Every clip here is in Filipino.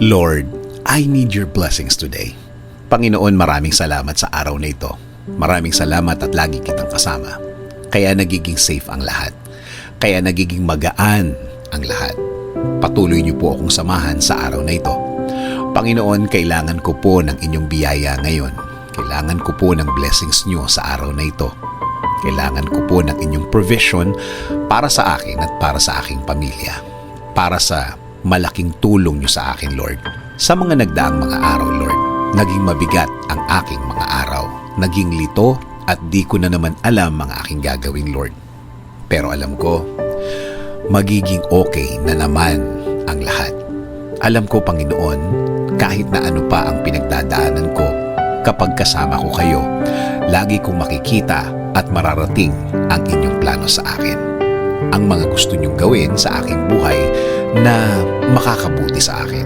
Lord, I need your blessings today. Panginoon, maraming salamat sa araw na ito. Maraming salamat at lagi kitang kasama. Kaya nagiging safe ang lahat. Kaya nagiging magaan ang lahat. Patuloy niyo po akong samahan sa araw na ito. Panginoon, kailangan ko po ng inyong biyaya ngayon. Kailangan ko po ng blessings niyo sa araw na ito. Kailangan ko po ng inyong provision para sa akin at para sa aking pamilya. Para sa malaking tulong niyo sa akin, Lord. Sa mga nagdaang mga araw, Lord, naging mabigat ang aking mga araw. Naging lito at di ko na naman alam ang aking gagawin, Lord. Pero alam ko, magiging okay na naman ang lahat. Alam ko, Panginoon, kahit na ano pa ang pinagdadaanan ko, kapag kasama ko kayo, lagi kong makikita at mararating ang inyong plano sa akin. Ang mga gusto niyong gawin sa aking buhay na makakabuti sa akin.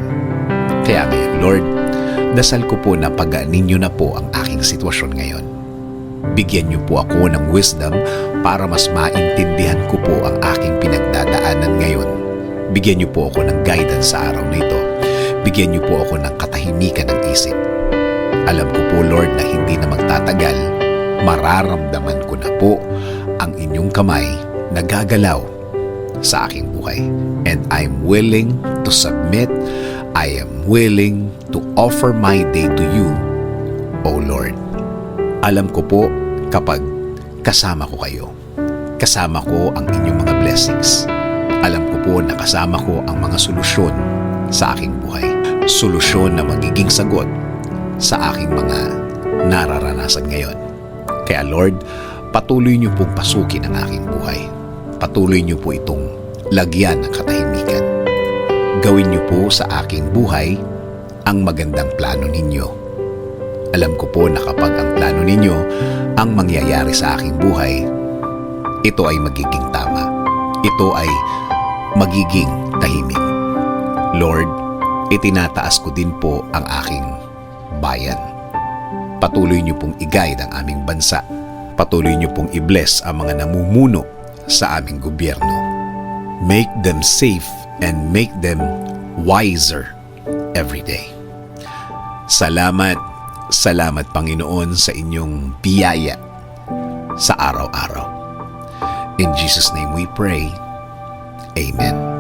Kaya ngayon, Lord, dasal ko po na pagaanin niyo na po ang aking sitwasyon ngayon. Bigyan niyo po ako ng wisdom para mas maintindihan ko po ang aking pinagdadaanan ngayon. Bigyan niyo po ako ng guidance sa araw na ito. Bigyan niyo po ako ng katahimikan ng isip. Alam ko po, Lord, na hindi na magtatagal, mararamdaman ko na po ang inyong kamay na gagalaw sa aking buhay. And I'm willing to submit. I am willing to offer my day to you, O Lord. Alam ko po kapag kasama ko kayo, kasama ko ang inyong mga blessings. Alam ko po na kasama ko ang mga solusyon sa aking buhay. Solusyon na magiging sagot sa aking mga nararanasan ngayon. Kaya Lord, patuloy niyo pong pasukin ang aking buhay. Patuloy niyo po itong lagyan ng katahimikan. Gawin niyo po sa aking buhay ang magandang plano ninyo. Alam ko po na kapag ang plano ninyo ang mangyayari sa aking buhay, ito ay magiging tama. Ito ay magiging tahimik. Lord, itinataas ko din po ang aking bayan. Patuloy niyo pong i-guide ang aming bansa. Patuloy niyo pong i-bless ang mga namumuno sa aming gobyerno. Make them safe and make them wiser every day. Salamat, salamat Panginoon sa inyong biyaya sa araw-araw. In Jesus' name we pray. Amen.